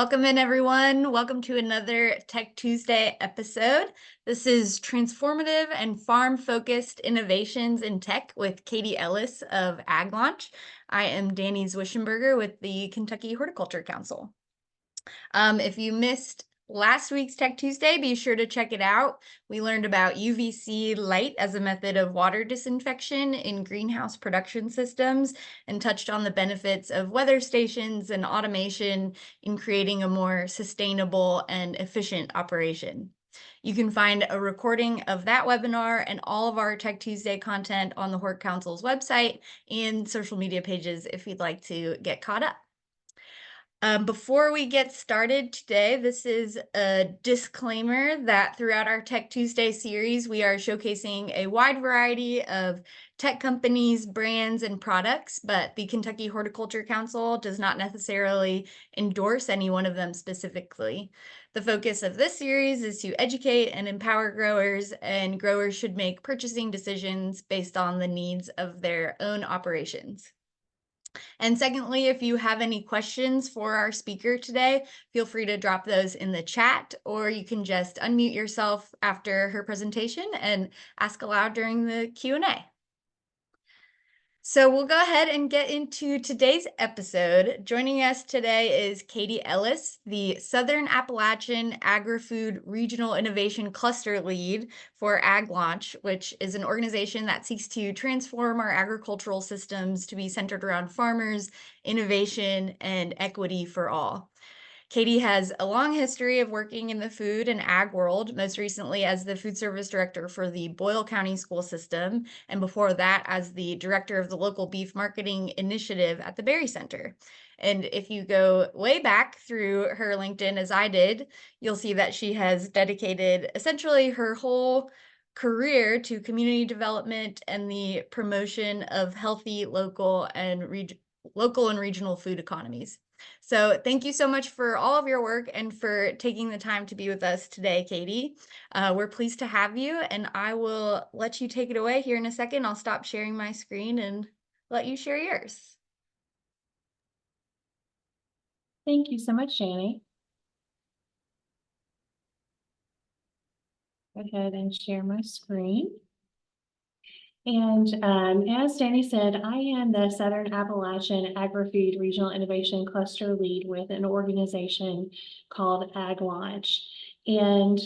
Welcome in, everyone. Welcome to another Tech Tuesday episode. This is Transformative and Farm-Focused Innovations in Tech with Katie Ellis of AgLaunch. I am Danny Zwischenberger with the Kentucky Horticulture Council. If you missed last week's Tech Tuesday, be sure to check it out. We learned about UVC light as a method of water disinfection in greenhouse production systems and touched on the benefits of weather stations and automation in creating a more sustainable and efficient operation. You can find a recording of that webinar and all of our Tech Tuesday content on the Hort Council's website and social media pages if you'd like to get caught up. Before we get started today, this is a disclaimer that throughout our Tech Tuesday series, we are showcasing a wide variety of tech companies, brands, and products, but the Kentucky Horticulture Council does not necessarily endorse any one of them specifically. The focus of this series is to educate and empower growers, and growers should make purchasing decisions based on the needs of their own operations. And secondly, if you have any questions for our speaker today, feel free to drop those in the chat, or you can just unmute yourself after her presentation and ask aloud during the Q&A. So we'll go ahead and get into today's episode. Joining us today is Katie Ellis, the Southern Appalachian Agri-Food Regional Innovation Cluster Lead for AgLaunch, which is an organization that seeks to transform our agricultural systems to be centered around farmers, innovation, and equity for all. Katie has a long history of working in the food and ag world, most recently as the food service director for the Boyle County School System, and before that as the director of the local beef marketing initiative at the Berry Center. And if you go way back through her LinkedIn, as I did, you'll see that she has dedicated essentially her whole career to community development and the promotion of healthy local and regional food economies. So thank you so much for all of your work and for taking the time to be with us today, Katie. We're pleased to have you, and I will let you take it away here in a second. I'll stop sharing my screen and let you share yours. Thank you so much, Danny. Go ahead and share my screen. And as Danny said, I am the Southern Appalachian Agri-Food Regional Innovation Cluster Lead with an organization called AgLaunch. And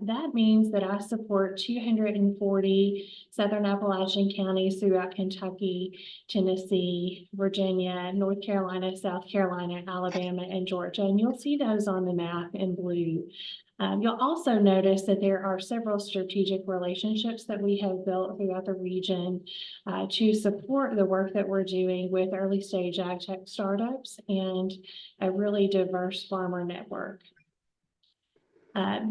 that means that I support 240 Southern Appalachian counties throughout Kentucky, Tennessee, Virginia, North Carolina, South Carolina, Alabama, and Georgia. And you'll see those on the map in blue. You'll also notice that there are several strategic relationships that we have built throughout the region to support the work that we're doing with early stage AgTech startups and a really diverse farmer network.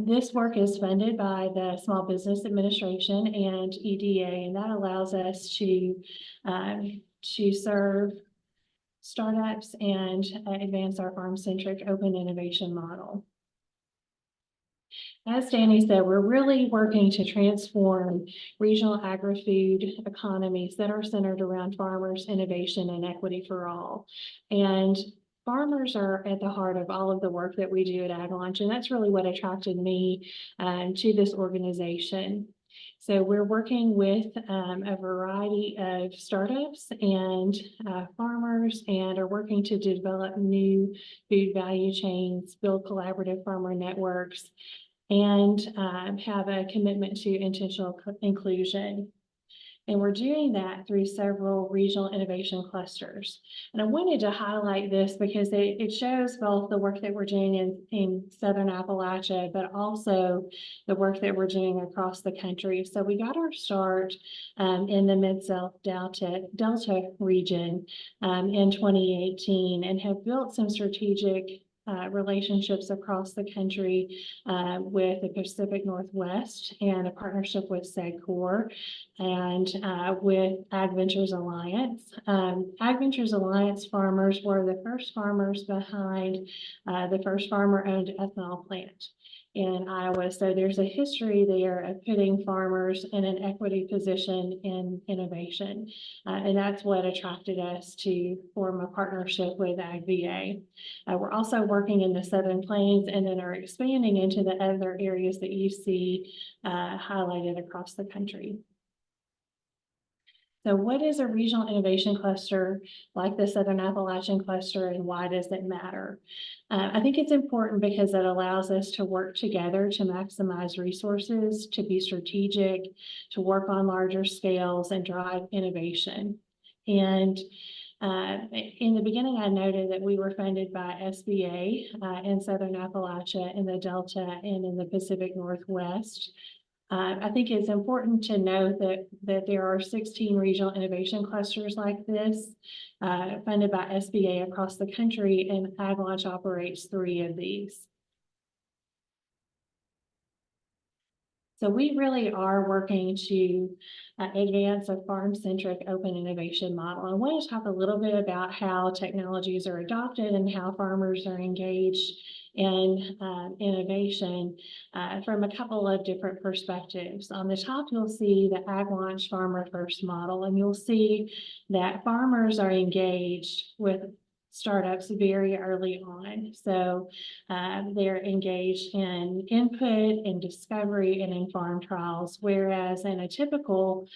This work is funded by the Small Business Administration and EDA, and that allows us to serve startups and advance our farm-centric open innovation model. As Danny said, we're really working to transform regional agri-food economies that are centered around farmers, innovation, and equity for all. And farmers are at the heart of all of the work that we do at AgLaunch, and that's really what attracted me to this organization. So we're working with a variety of startups and farmers, and are working to develop new food value chains, build collaborative farmer networks, and have a commitment to intentional inclusion. And we're doing that through several regional innovation clusters. And I wanted to highlight this because it shows both the work that we're doing in Southern Appalachia, but also the work that we're doing across the country. So we got our start in the Mid-South Delta region in 2018 and have built some strategic relationships across the country with the Pacific Northwest and a partnership with SegCorp and with AgVentures Alliance. AgVentures Alliance farmers were the first farmers behind the first farmer-owned ethanol plant. in Iowa. So there's a history there of putting farmers in an equity position in innovation. And that's what attracted us to form a partnership with AgVA. We're also working in the Southern Plains and then are expanding into the other areas that you see highlighted across the country. So what is a regional innovation cluster like the Southern Appalachian cluster, and why does it matter? I think it's important because it allows us to work together to maximize resources, to be strategic, to work on larger scales and drive innovation. And in the beginning, I noted that we were funded by SBA in Southern Appalachia, in the Delta, and in the Pacific Northwest. I think it's important to note that there are 16 regional innovation clusters like this funded by SBA across the country, and AgLaunch operates 3 of these. So we really are working to advance a farm-centric open innovation model. I want to talk a little bit about how technologies are adopted and how farmers are engaged in innovation from a couple of different perspectives. On the top, you'll see the AgLaunch Farmer First model, and you'll see that farmers are engaged with startups very early on. So they're engaged in input and discovery and in farm trials, whereas in a typical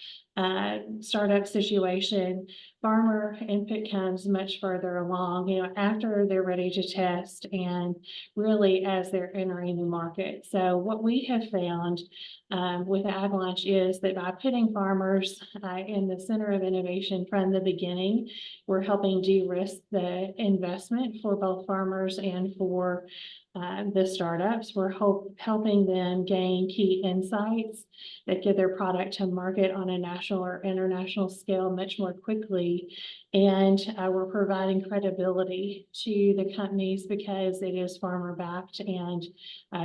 startup situation, farmer input comes much further along, after they're ready to test and really as they're entering the market. So what we have found with AgLaunch is that by putting farmers in the center of innovation from the beginning, we're helping de-risk the investment for both farmers and for the startups. We're helping them gain key insights that get their product to market on a national or international scale much more quickly. And we're providing credibility to the companies because it is farmer backed and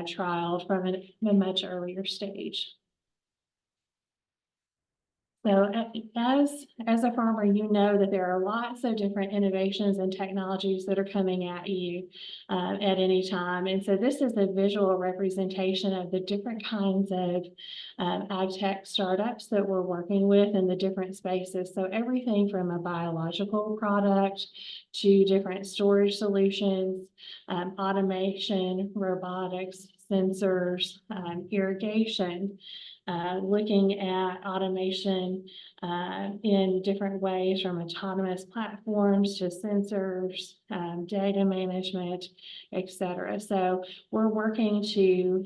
trialed from a much earlier stage. So as a farmer, you know that there are lots of different innovations and technologies that are coming at you at any time. And so this is a visual representation of the different kinds of AgTech startups that we're working with in the different spaces. So everything from a biological product to different storage solutions, automation, robotics, sensors, irrigation. Looking at automation in different ways, from autonomous platforms to sensors, data management, etc. So we're working to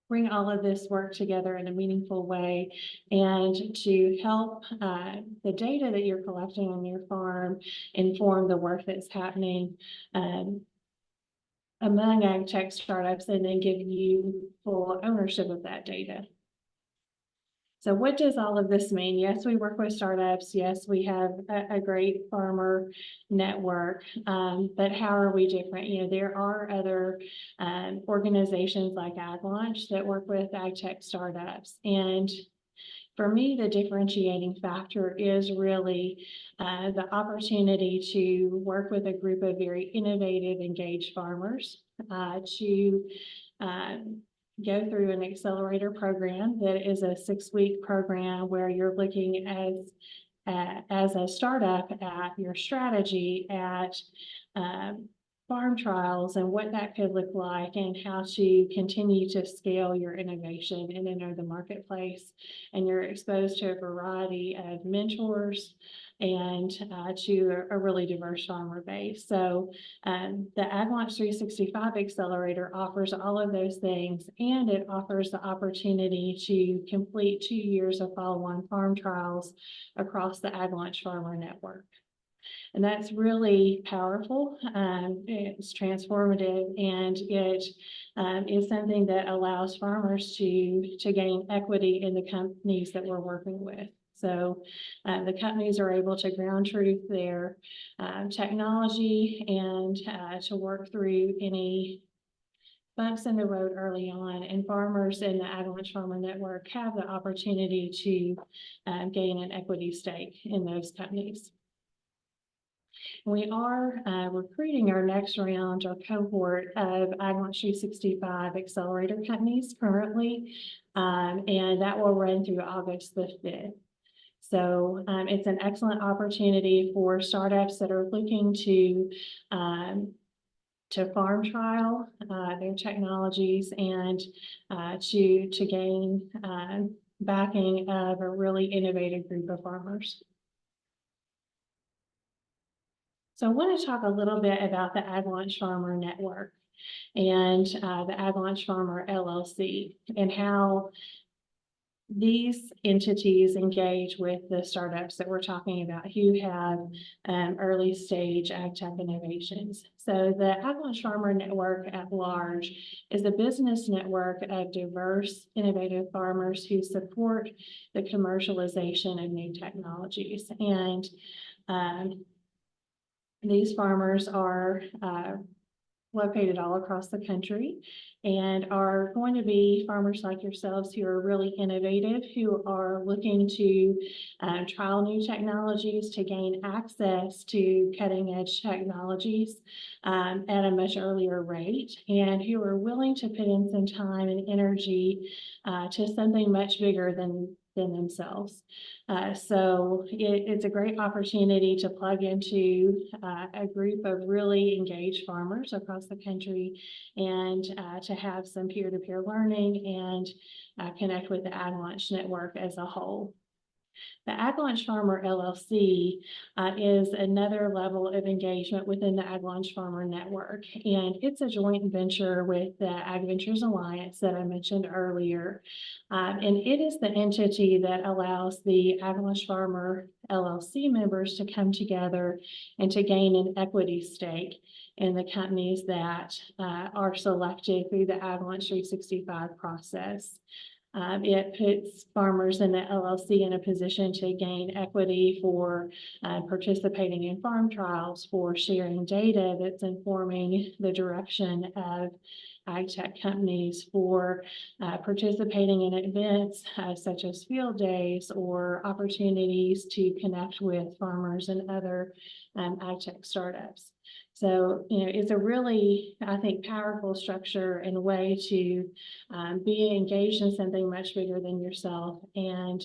bring all of this work together in a meaningful way and to help the data that you're collecting on your farm inform the work that's happening among AgTech startups, and then give you full ownership of that data. So what does all of this mean? Yes, we work with startups. Yes, we have a great farmer network, but how are we different? There are other organizations like AgLaunch that work with AgTech startups. And for me, the differentiating factor is really the opportunity to work with a group of very innovative, engaged farmers to go through an accelerator program that is a 6-week program where you're looking as a startup at your strategy, at farm trials and what that could look like, and how to continue to scale your innovation and enter the marketplace. And you're exposed to a variety of mentors and to a really diverse farmer base. So the AgLaunch 365 Accelerator offers all of those things, and it offers the opportunity to complete 2 years of follow-on farm trials across the AgLaunch Farmer Network. And that's really powerful. It's transformative, and it is something that allows farmers to gain equity in the companies that we're working with. So the companies are able to ground truth their technology and to work through any bumps in the road early on, and farmers in the AgLaunch Farmer Network have the opportunity to gain an equity stake in those companies. We are recruiting our next round or cohort of AgLaunch 365 accelerator companies currently, and that will run through August the 5th. So it's an excellent opportunity for startups that are looking to farm trial their technologies and to gain backing of a really innovative group of farmers. So I want to talk a little bit about the AgLaunch Farmer Network and the AgLaunch Farmer LLC and how these entities engage with the startups that we're talking about who have early stage AgTech innovations. So the AgLaunch Farmer Network at large is a business network of diverse, innovative farmers who support the commercialization of new technologies. And these farmers are located all across the country and are going to be farmers like yourselves who are really innovative, who are looking to trial new technologies to gain access to cutting edge technologies at a much earlier rate, and who are willing to put in some time and energy to something much bigger than themselves. So it's a great opportunity to plug into a group of really engaged farmers across the country and to have some peer-to-peer learning and connect with the AgLaunch network as a whole. The AgLaunch Farmer LLC is another level of engagement within the AgLaunch Farmer Network, and it's a joint venture with the Ag Ventures Alliance that I mentioned earlier. And it is the entity that allows the AgLaunch Farmer LLC members to come together and to gain an equity stake in the companies that are selected through the AgLaunch 365 process. It puts farmers in the LLC in a position to gain equity for participating in farm trials, for sharing data that's informing the direction of AgTech companies, for participating in events such as field days or opportunities to connect with farmers and other AgTech startups. So, it's a really, I think, powerful structure and way to be engaged in something much bigger than yourself and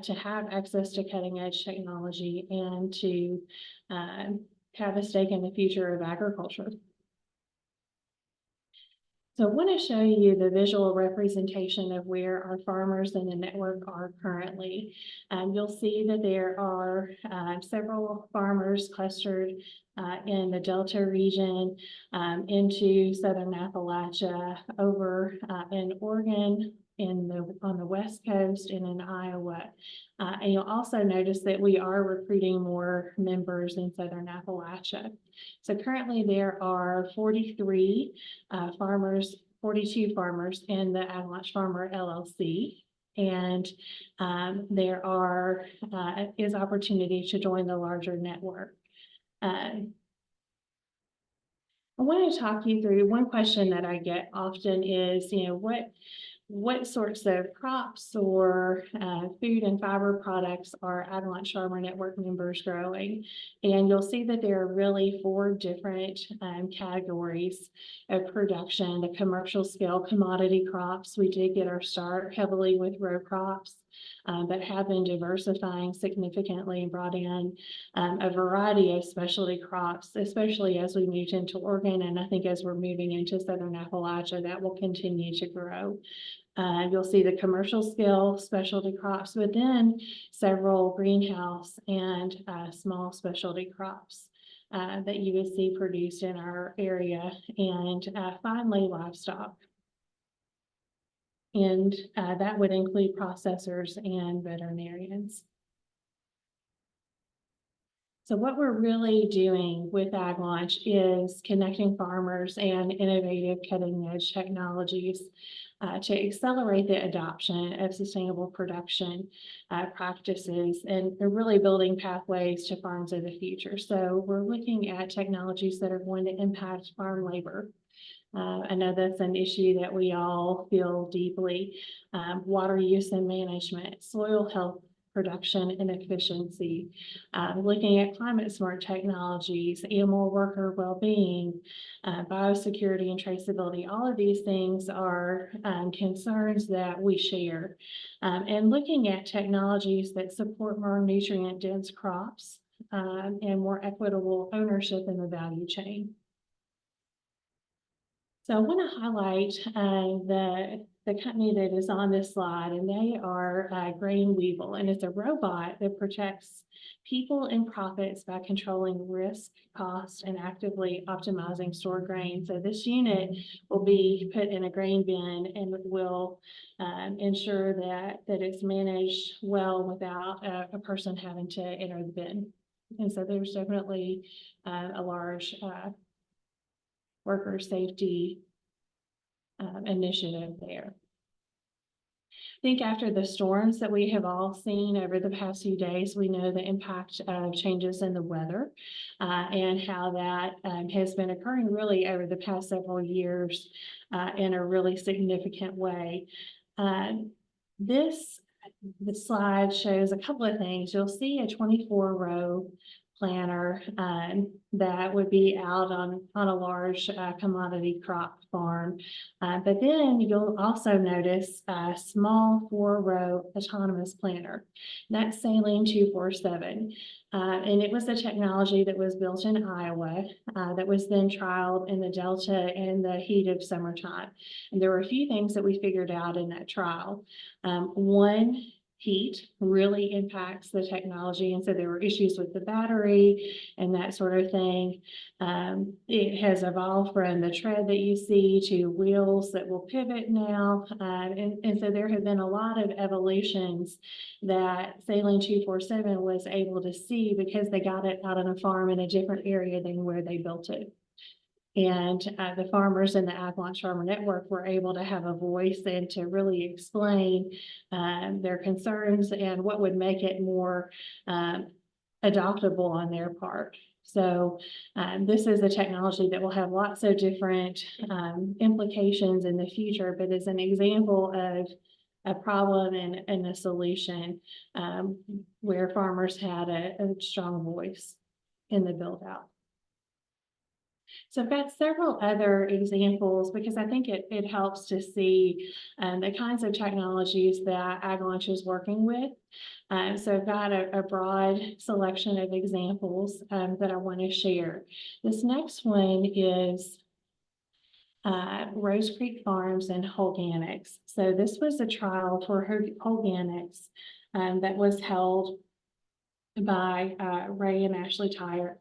to have access to cutting edge technology and to have a stake in the future of agriculture. So I want to show you the visual representation of where our farmers in the network are currently. You'll see that there are several farmers clustered in the Delta region, into Southern Appalachia, over in Oregon, on the West Coast, and in Iowa. And you'll also notice that we are recruiting more members in Southern Appalachia. So currently there are 42 farmers in the AgLaunch Farmer LLC. And there is opportunity to join the larger network. I want to talk you through one question that I get often is, what sorts of crops or food and fiber products are AgLaunch Farmer Network members growing? And you'll see that there are really 4 different categories of production. The commercial scale commodity crops, we did get our start heavily with row crops, but have been diversifying significantly and brought in a variety of specialty crops, especially as we moved into Oregon. And I think as we're moving into Southern Appalachia, that will continue to grow. You'll see the commercial scale specialty crops within several greenhouse and small specialty crops that you would see produced in our area, and finally livestock. And that would include processors and veterinarians. So what we're really doing with AgLaunch is connecting farmers and innovative cutting edge technologies to accelerate the adoption of sustainable production practices and really building pathways to farms of the future. So we're looking at technologies that are going to impact farm labor. I know that's an issue that we all feel deeply. Water use and management, soil health production and efficiency, looking at climate smart technologies, animal worker well-being, biosecurity and traceability. All of these things are concerns that we share. And looking at technologies that support more nutrient-dense crops and more equitable ownership in the value chain. So I want to highlight the company that is on this slide, and they are Grain Weevil, and it's a robot that protects people and profits by controlling risk, cost, and actively optimizing stored grain. So this unit will be put in a grain bin and will ensure that it's managed well without a person having to enter the bin. And so there's definitely a large worker safety initiative there. I think after the storms that we have all seen over the past few days, we know the impact of changes in the weather and how that has been occurring really over the past several years in a really significant way. The slide shows a couple of things. You'll see a 24-row planter that would be out on a large commodity crop farm. But then you'll also notice a small 4-row autonomous planter. That's Saline 247. And it was a technology that was built in Iowa that was then trialed in the Delta in the heat of summertime. And there were a few things that we figured out in that trial. One, heat really impacts the technology, and so there were issues with the battery and that sort of thing. It has evolved from the tread that you see to wheels that will pivot now, and so there have been a lot of evolutions that Saline 247 was able to see because they got it out on a farm in a different area than where they built it. And the farmers in the AgLaunch Farmer Network were able to have a voice and to really explain their concerns and what would make it more adoptable on their part. So this is a technology that will have lots of different implications in the future, but is an example of a problem and a solution where farmers had a strong voice in the build out. So I've got several other examples because I think it helps to see the kinds of technologies that AgLaunch is working with. So I've got a broad selection of examples that I want to share. This next one is Rose Creek Farms and Organics. So this was a trial for Organics that was held by Ray and Ashley Tyler,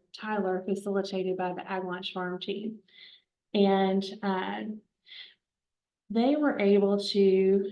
facilitated by the AgLaunch Farm team. And they were able to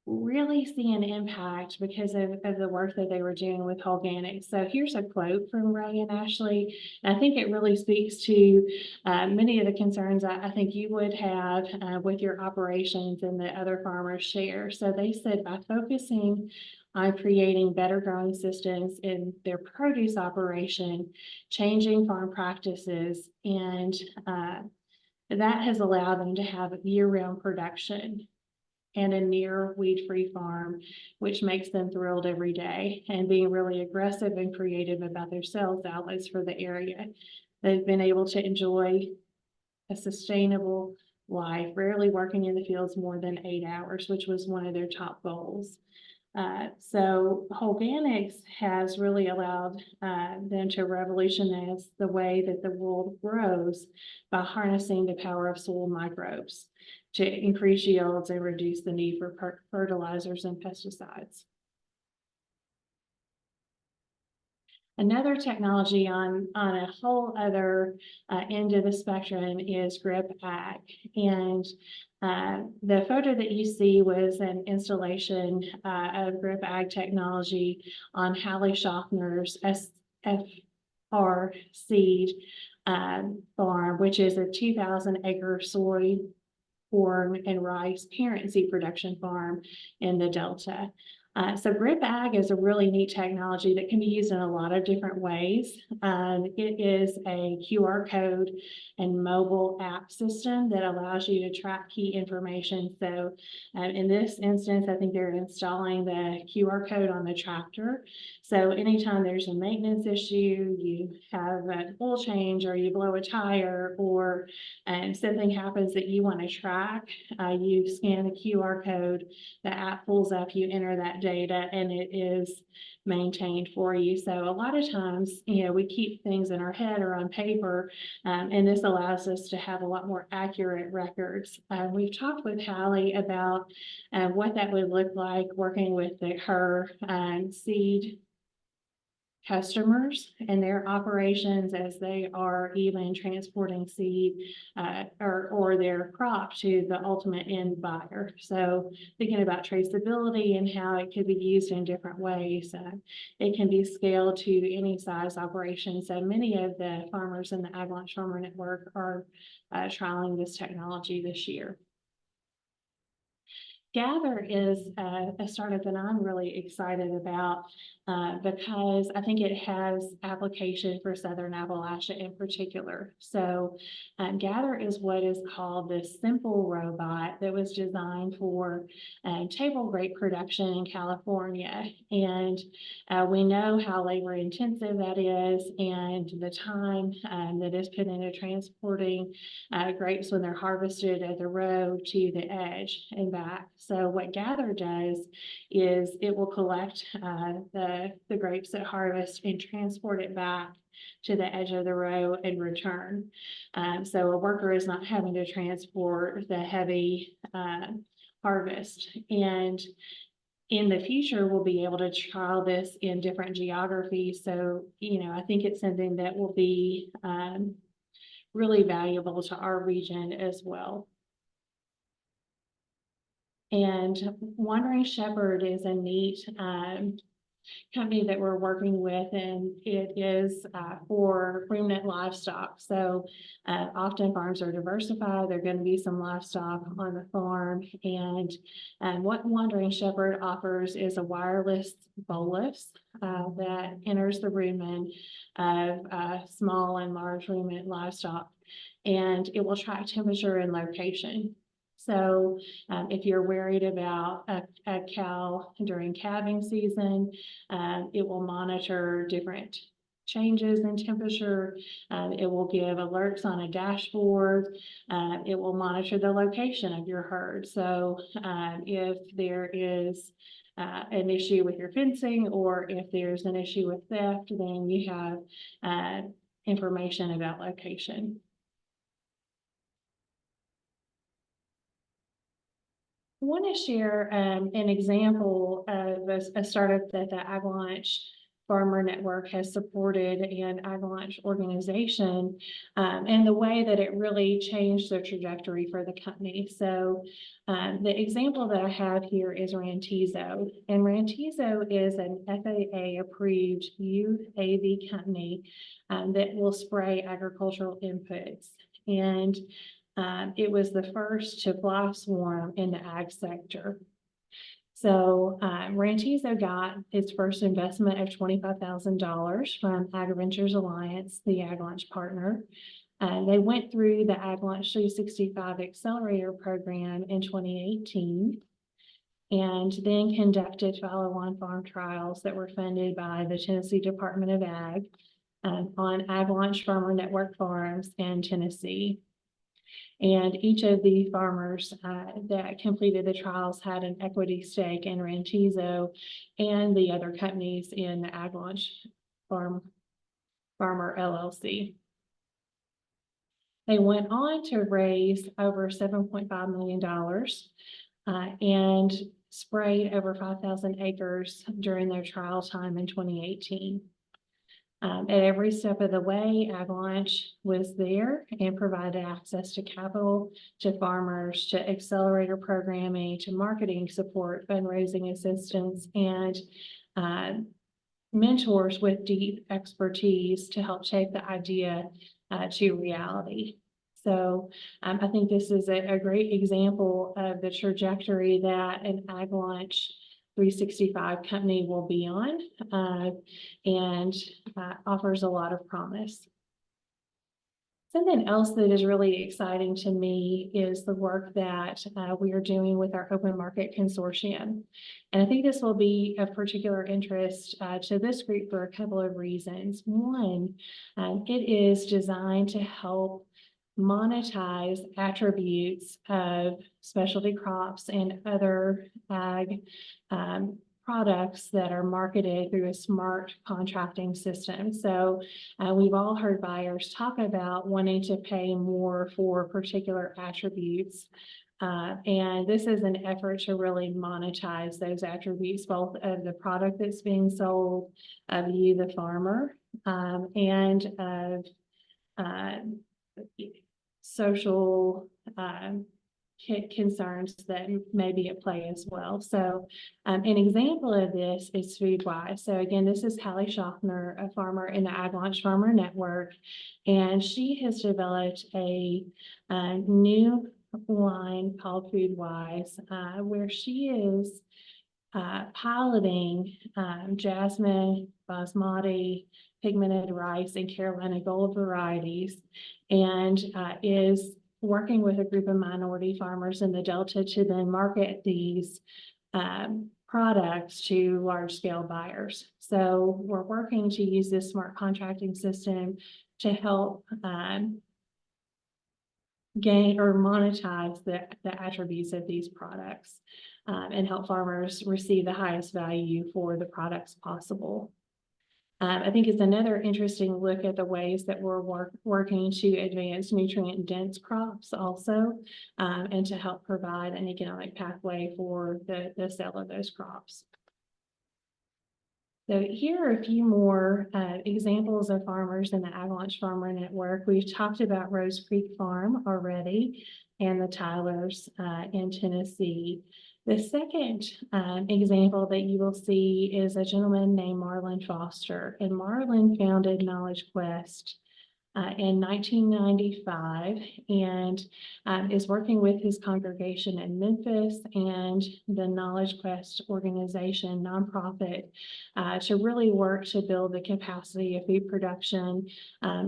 really see an impact because of the work that they were doing with Organics. So here's a quote from Ray and Ashley. And I think it really speaks to many of the concerns I think you would have with your operations and that other farmers share. So they said, by focusing on creating better growing systems in their produce operation, changing farm practices, and that has allowed them to have year-round production and a near weed-free farm, which makes them thrilled every day, and being really aggressive and creative about their sales outlets for the area. They've been able to enjoy a sustainable life, rarely working in the fields more than 8 hours, which was one of their top goals. So Organics has really allowed them to revolutionize the way that the world grows by harnessing the power of soil microbes to increase yields and reduce the need for fertilizers and pesticides. Another technology on a whole other end of the spectrum is Grip Ag. And the photo that you see was an installation of Grip Ag technology on Hallie Schaffner's SFR seed farm, which is a 2,000-acre soy, corn, and rice parent seed production farm in the Delta. So Grip Ag is a really neat technology that can be used in a lot of different ways. It is a QR code and mobile app system that allows you to track key information. So in this instance, I think they're installing the QR code on the tractor. So anytime there's a maintenance issue, you have an oil change, or you blow a tire, or something happens that you want to track, you scan the QR code, the app pulls up, you enter that data, and it is maintained for you. So a lot of times, we keep things in our head or on paper, and this allows us to have a lot more accurate records. We've talked with Hallie about what that would look like working with her seed customers and their operations as they are even transporting seed or their crop to the ultimate end buyer. So thinking about traceability and how it could be used in different ways. It can be scaled to any size operation. So many of the farmers in the AgLaunch Farmer Network are trialing this technology this year. Gather is a startup that I'm really excited about because I think it has application for Southern Appalachia in particular. So Gather is what is called this simple robot that was designed for table grape production in California. And we know how labor intensive that is, and the time that is put into transporting grapes when they're harvested at the row to the edge and back. So what Gather does is it will collect the grapes at harvest and transport it back to the edge of the row and return. So a worker is not having to transport the heavy harvest. And in the future, we'll be able to trial this in different geographies. So, I think it's something that will be really valuable to our region as well. And Wandering Shepherd is a neat company that we're working with, and it is for ruminant livestock. So often farms are diversified. There are going to be some livestock on the farm, and what Wandering Shepherd offers is a wireless bolus that enters the rumen of small and large ruminant livestock, and it will track temperature and location. So if you're worried about a cow during calving season, it will monitor different changes in temperature. It will give alerts on a dashboard. It will monitor the location of your herd. So if there is an issue with your fencing, or if there's an issue with theft, then you have information about location. I want to share an example of a startup that the AgLaunch Farmer Network has supported, and AgLaunch organization, and the way that it really changed the trajectory for the company. So the example that I have here is Rantizo, and Rantizo is an FAA approved UAV company that will spray agricultural inputs. And it was the first to fly swarm in the ag sector. So Rantizo got its first investment of $25,000 from AgriVentures Alliance, the AgLaunch partner. They went through the AgLaunch 365 Accelerator Program in 2018, and then conducted follow-on farm trials that were funded by the Tennessee Department of Ag on AgLaunch Farmer Network farms in Tennessee. And each of the farmers that completed the trials had an equity stake in Rantizo and the other companies in the AgLaunch Farmer LLC. They went on to raise over $7.5 million and sprayed over 5,000 acres during their trial time in 2018. At every step of the way, AgLaunch was there and provided access to capital, to farmers, to accelerator programming, to marketing support, fundraising assistance, and mentors with deep expertise to help shape the idea to reality. So I think this is a great example of the trajectory that an AgLaunch 365 company will be on, and offers a lot of promise. Something else that is really exciting to me is the work that we are doing with our Open Market Consortium. And I think this will be of particular interest to this group for a couple of reasons. One, it is designed to help monetize attributes of specialty crops and other ag products that are marketed through a smart contracting system. So we've all heard buyers talk about wanting to pay more for particular attributes. And this is an effort to really monetize those attributes, both of the product that's being sold, of you, the farmer, and of social concerns that may be at play as well. So an example of this is FoodWise. So again, this is Hallie Schaffner, a farmer in the AgLaunch Farmer Network, and she has developed a new line called FoodWise, where she is piloting jasmine, basmati, pigmented rice, and Carolina Gold varieties, and is working with a group of minority farmers in the Delta to then market these products to large-scale buyers. So we're working to use this smart contracting system to help gain or monetize the attributes of these products and help farmers receive the highest value for the products possible. I think it's another interesting look at the ways that we're working to advance nutrient-dense crops also, and to help provide an economic pathway for the sale of those crops. So here are a few more examples of farmers in the AgLaunch Farmer Network. We've talked about Rose Creek Farm already and the Tylers in Tennessee. The second example that you will see is a gentleman named Marlon Foster, and Marlon founded Knowledge Quest in 1995 and is working with his congregation in Memphis and the Knowledge Quest organization, nonprofit, to really work to build the capacity of food production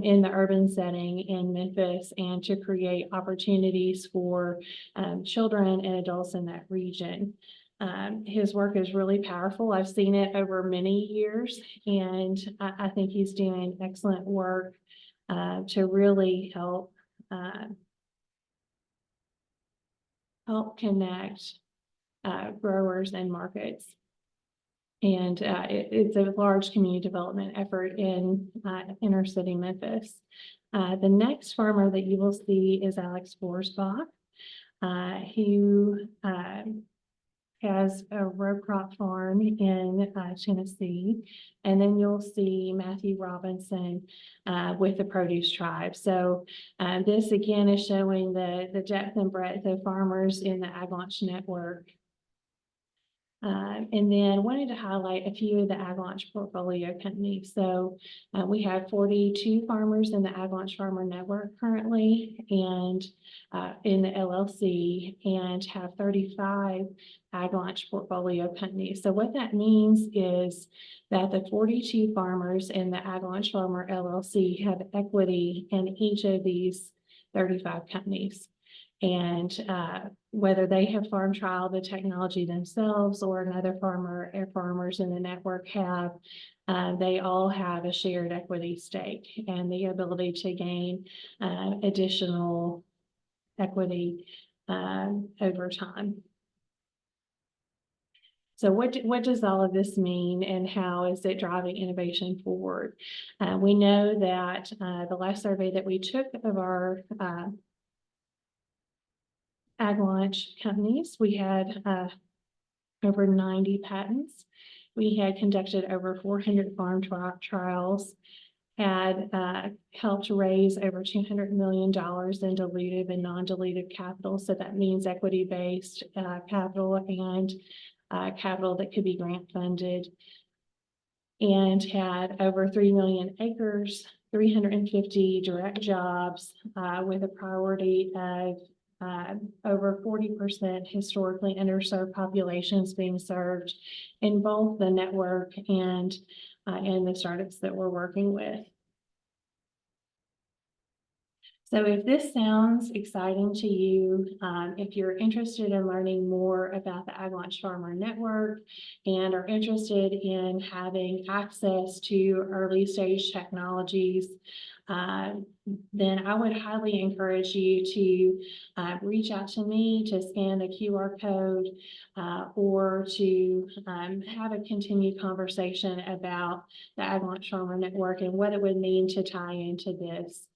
in the urban setting in Memphis and to create opportunities for children and adults in that region. His work is really powerful. I've seen it over many years, and I think he's doing excellent work to really help connect growers and markets. And it's a large community development effort in inner city Memphis. The next farmer that you will see is Alex Borsbach, who has a row crop farm in Tennessee. And then you'll see Matthew Robinson with the produce tribe. So this again is showing the depth and breadth of farmers in the AgLaunch network. And then wanted to highlight a few of the AgLaunch portfolio companies. So we have 42 farmers in the AgLaunch Farmer Network currently, and in the LLC, and have 35 AgLaunch portfolio companies. So what that means is that the 42 farmers in the AgLaunch Farmer LLC have equity in each of these 35 companies. And whether they have farm trialed the technology themselves or another farmer or farmers in the network have, they all have a shared equity stake and the ability to gain additional equity over time. So what does all of this mean, and how is it driving innovation forward? We know that the last survey that we took of our AgLaunch companies, we had over 90 patents. We had conducted over 400 farm trials, had helped raise over $200 million in dilutive and non-dilutive capital. So that means equity-based capital and capital that could be grant funded, and had over 3 million acres, 350 direct jobs with a priority of over 40% historically underserved populations being served in both the network and in the startups that we're working with. So if this sounds exciting to you, if you're interested in learning more about the AgLaunch Farmer Network and are interested in having access to early stage technologies, then I would highly encourage you to reach out to me to scan the QR code or to have a continued conversation about the AgLaunch Farmer Network and what it would mean to tie into this.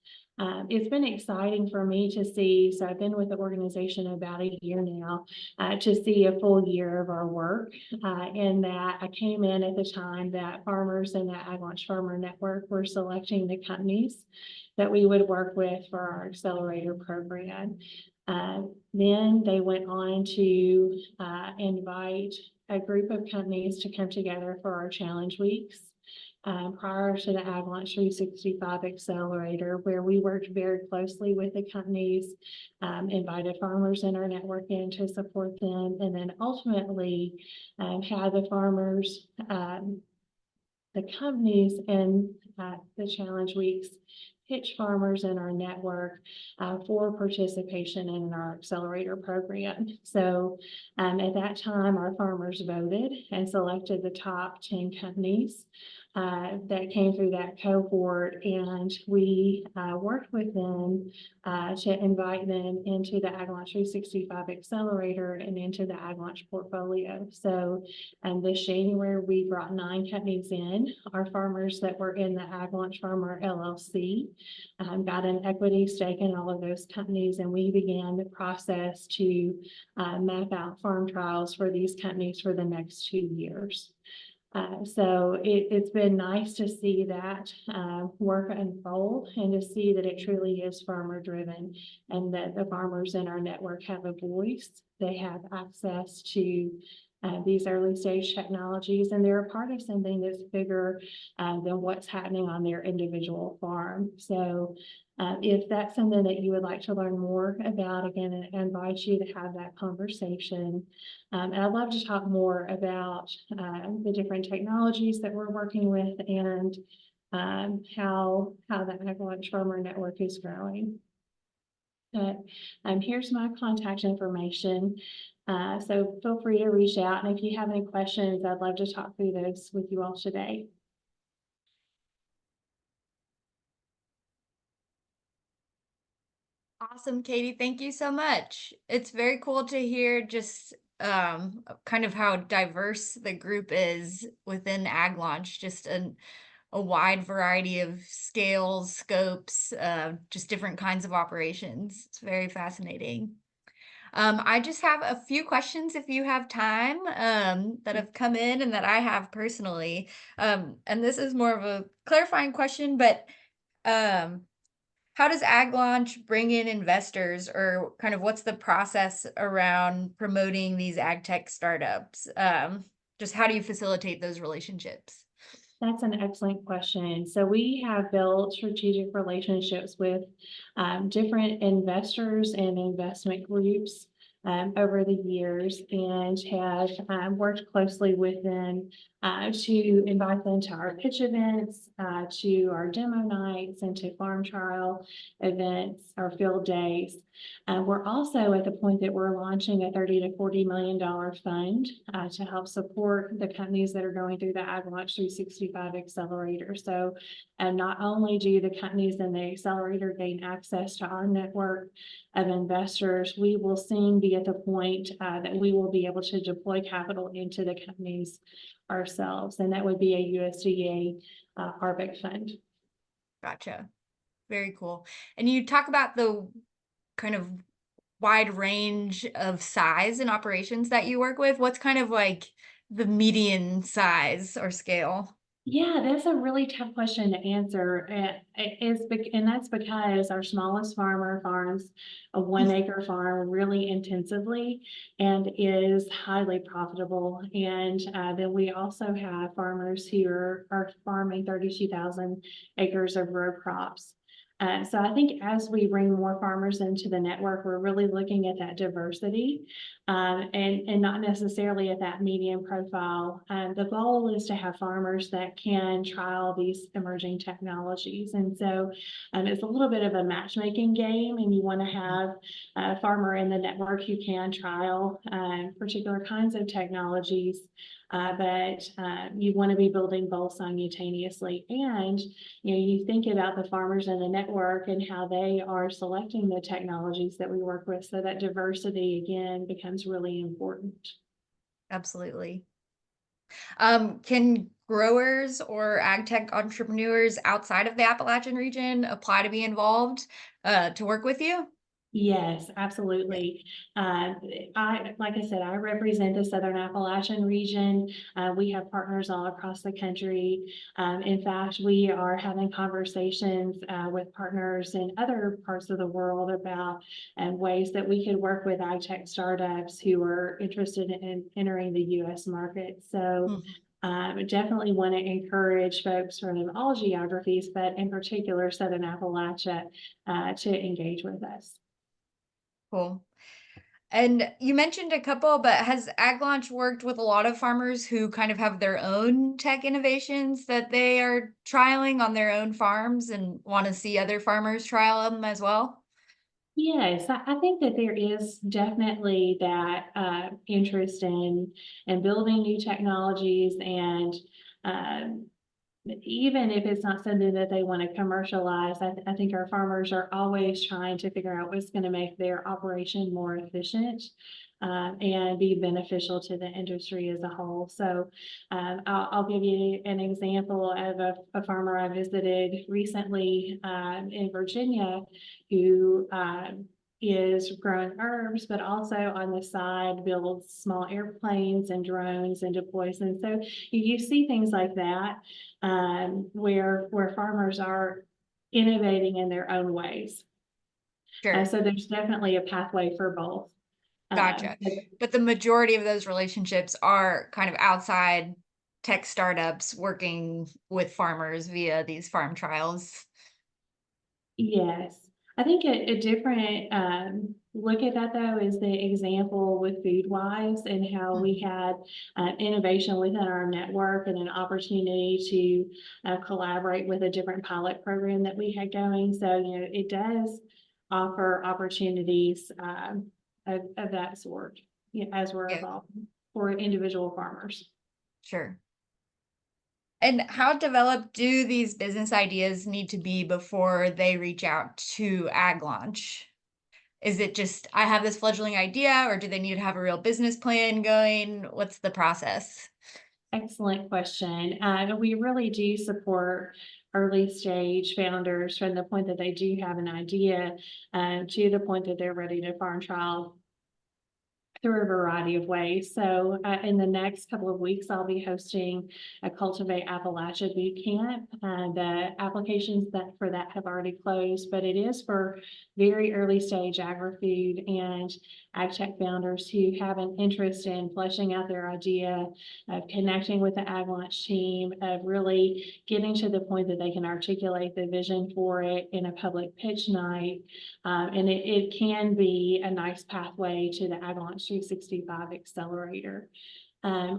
It's been exciting for me to see, so I've been with the organization about a year now, to see a full year of our work, in that I came in at the time that farmers in the AgLaunch Farmer Network were selecting the companies that we would work with for our accelerator program. Then they went on to invite a group of companies to come together for our challenge weeks. Prior to the AgLaunch 365 Accelerator, where we worked very closely with the companies, invited farmers in our network in to support them, and then ultimately had the farmers, the companies in the challenge weeks pitch farmers in our network for participation in our accelerator program. So at that time, our farmers voted and selected the top 10 companies that came through that cohort, and we worked with them to invite them into the AgLaunch 365 Accelerator and into the AgLaunch portfolio. So this January, we brought 9 companies in. Our farmers that were in the AgLaunch Farmer LLC got an equity stake in all of those companies, and we began the process to map out farm trials for these companies for the next 2 years. So it's been nice to see that work unfold and to see that it truly is farmer driven and that the farmers in our network have a voice. They have access to these early stage technologies, and they're a part of something that's bigger than what's happening on their individual farm. So if that's something that you would like to learn more about, again, I invite you to have that conversation. And I'd love to talk more about the different technologies that we're working with and how the AgLaunch Farmer Network is growing. But here's my contact information. So feel free to reach out. And if you have any questions, I'd love to talk through those with you all today. Awesome, Katie. Thank you so much. It's very cool to hear just kind of how diverse the group is within AgLaunch, just a wide variety of scales, scopes, just different kinds of operations. It's very fascinating. I just have a few questions if you have time that have come in and that I have personally. And this is more of a clarifying question, but how does AgLaunch bring in investors, or kind of what's the process around promoting these AgTech startups? Just how do you facilitate those relationships? That's an excellent question. So we have built strategic relationships with different investors and investment groups over the years, and have worked closely with them to invite them to our pitch events, to our demo nights, and to farm trial events or field days. We're also at the point that we're launching a $30 to $40 million fund to help support the companies that are going through the AgLaunch 365 Accelerator. So not only do the companies in the accelerator gain access to our network of investors, we will soon be at the point that we will be able to deploy capital into the companies ourselves, and that would be a USDA ARBIC fund. Gotcha. Very cool. And you talk about the kind of wide range of size and operations that you work with. What's kind of like the median size or scale? Yeah, that's a really tough question to answer. And that's because our smallest farmer farms a 1 acre farm really intensively and is highly profitable. And then we also have farmers who are farming 32,000 acres of row crops. So I think as we bring more farmers into the network, we're really looking at that diversity, and not necessarily at that medium profile. The goal is to have farmers that can trial these emerging technologies. And so it's a little bit of a matchmaking game, and you want to have a farmer in the network who can trial particular kinds of technologies. But you want to be building both simultaneously. And, you think about the farmers in the network and how they are selecting the technologies that we work with. So that diversity, again, becomes really important. Absolutely. Can growers or ag tech entrepreneurs outside of the Appalachian region apply to be involved, to work with you? Yes, Yeah. absolutely. Like I said, I represent the Southern Appalachian region. We have partners all across the country. In fact, we are having conversations with partners in other parts of the world about ways that we could work with AgTech startups who are interested in entering the U.S. market. So Mhm. definitely want to encourage folks from all geographies, but in particular Southern Appalachia, to engage with us. Cool. And you mentioned a couple, but has AgLaunch worked with a lot of farmers who kind of have their own tech innovations that they are trialing on their own farms and want to see other farmers trial them as well? Yes, I think that there is definitely that interest in building new technologies, and um, even if it's not something that they want to commercialize, I think our farmers are always trying to figure out what's going to make their operation more efficient, and be beneficial to the industry as a whole. So I'll give you an example of a farmer I visited recently in Virginia who is growing herbs, but also on the side builds small airplanes and drones and deploys them. So you see things like that, where farmers are innovating in their own ways. Sure. So there's definitely a pathway for both. Gotcha. But But the majority of those relationships are kind of outside tech startups working with farmers via these farm trials. yes, I think a different look at that though is the example with FoodWise and how we Mhm. had innovation within our network and an opportunity to collaborate with a different pilot program that we had going. So, it does offer opportunities of that sort, as we're Yeah, evolving for individual farmers. sure. And how developed do these business ideas need to be before they reach out to AgLaunch? Is it just, I have this fledgling idea, or do they need to have a real business plan going? What's the process? Excellent question. We really do support early stage founders from the point that they do have an idea to the point that they're ready to farm trial through a variety of ways. So in the next couple of weeks, I'll be hosting a Cultivate Appalachia boot camp. The applications for that have already closed, but it is for very early stage agri-food and AgTech founders who have an interest in fleshing out their idea, of connecting with the AgLaunch team, of really getting to the point that they can articulate the vision for it in a public pitch night. And it can be a nice pathway to the AgLaunch 365 Accelerator.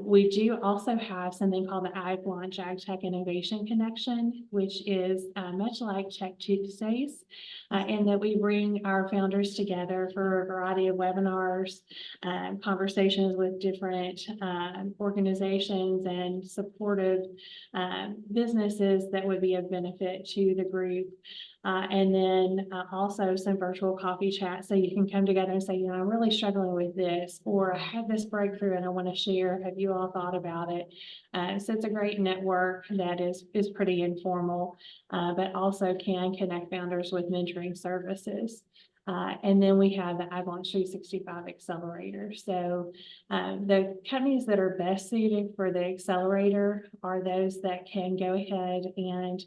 We do also have something called the AgLaunch AgTech Innovation Connection, which is much like Tech Tuesdays, in that we bring our founders together for a variety of webinars, conversations with different organizations and supportive businesses that would be of benefit to the group. And then also some virtual coffee chat. So you can come together and say, I'm really struggling with this, or I had this breakthrough and I want to share. Have you all thought about it? So it's a great network that is pretty informal, but also can connect founders with mentoring services. And then we have the AgLaunch 365 Accelerator. So the companies that are best suited for the accelerator are those that can go ahead and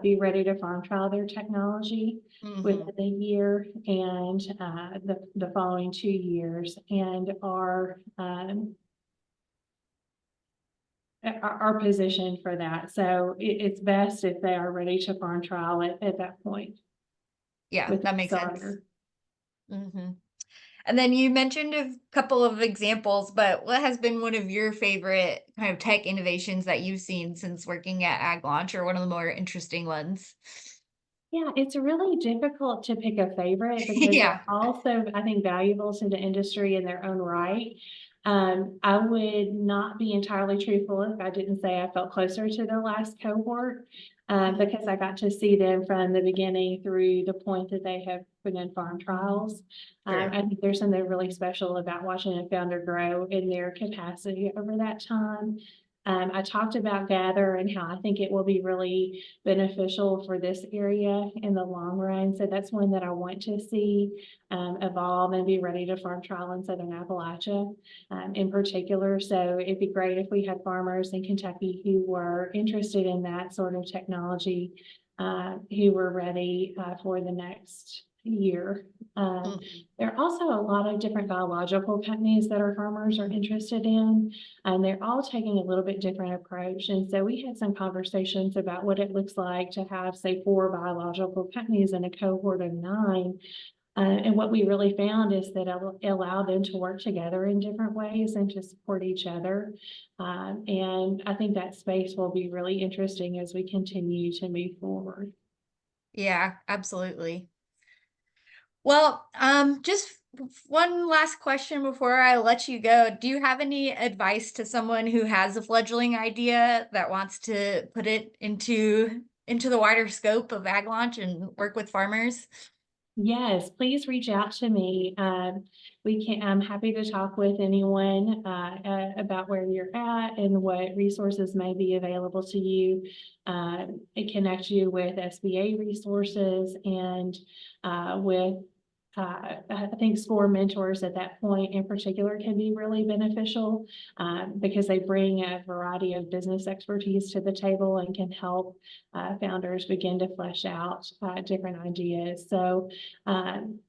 be ready to farm trial their technology within Mhm. a year and the following 2 years, and are positioned for that. So it's best if they are ready to farm trial at that point. Yeah, with that makes sense. Kickstarter. hmm And then you mentioned a couple of examples, but what has been one of your favorite kind of tech innovations that you've seen since working at AgLaunch, or one of the more interesting ones? Yeah, it's really difficult to pick a favorite because Yeah, they're all so, I think, valuable to the industry in their own right. I would not be entirely truthful if I didn't say I felt closer to the last cohort, Mhm. because I got to see them from the beginning through the point that they have put in farm trials. True. I think there's something really special about watching a founder grow in their capacity over that time. I talked about Gather and how I think it will be really beneficial for this area in the long run. So that's one that I want to see evolve and be ready to farm trial in Southern Appalachia in particular. So it'd be great if we had farmers in Kentucky who were interested in that sort of technology, who were ready for the next year. Mhm. There are also a lot of different biological companies that our farmers are interested in, and they're all taking a little bit different approach. And so we had some conversations about what it looks like to have, say, 4 biological companies in a cohort of 9. And what we really found is that it'll allow them to work together in different ways and to support each other. And I think that space will be really interesting as we continue to move forward. Yeah, absolutely. Well, just one last question before I let you go. Do you have any advice to someone who has a fledgling idea that wants to put it into the wider scope of ag launch and work with farmers? Yes, please reach out to me. I'm happy to talk with anyone about where you're at and what resources may be available to you. It connects you with SBA resources and with I think SCORE mentors at that point in particular can be really beneficial because they bring a variety of business expertise to the table and can help founders begin to flesh out different ideas. So um,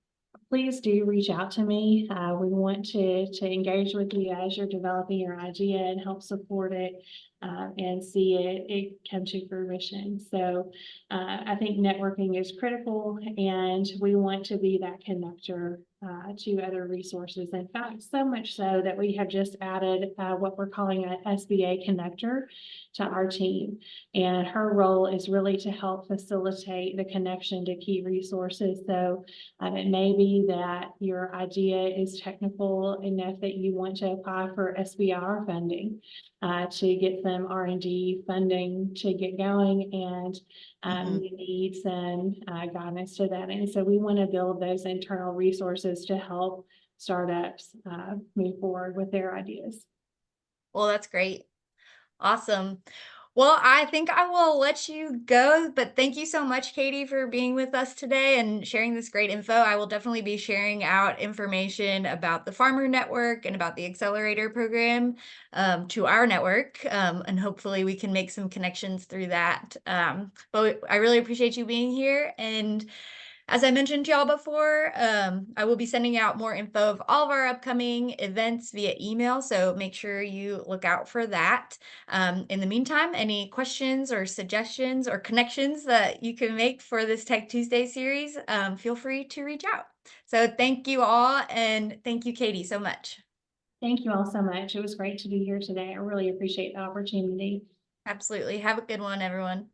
please do reach out to me. We want to engage with you as you're developing your idea and help support it and see it come to fruition. So I think networking is critical, and we want to be that connector to other resources. In fact, so much so that we have just added what we're calling an SBA connector to our team. And her role is really to help facilitate the connection to key resources. So it may be that your idea is technical enough that you want to apply for SBR funding to get some R&D funding to get going, and Mhm. you need some guidance to that. And so we want to build those internal resources to help startups move forward with their ideas. Well, that's great. Awesome. Well, I think I will let you go, but thank you so much, Katie, for being with us today and sharing this great info. I will definitely be sharing out information about the Farmer Network and about the Accelerator program to our network, and hopefully we can make some connections through that. But I really appreciate you being here, and as I mentioned to y'all before, I will be sending out more info of all of our upcoming events via email, so make sure you look out for that. In the meantime, any questions or suggestions or connections that you can make for this Tech Tuesday series, feel free to reach out. So thank you all, and thank you, Katie, so much. Thank you all so much. It was great to be here today. I really appreciate the opportunity. Absolutely. Have a good one, everyone.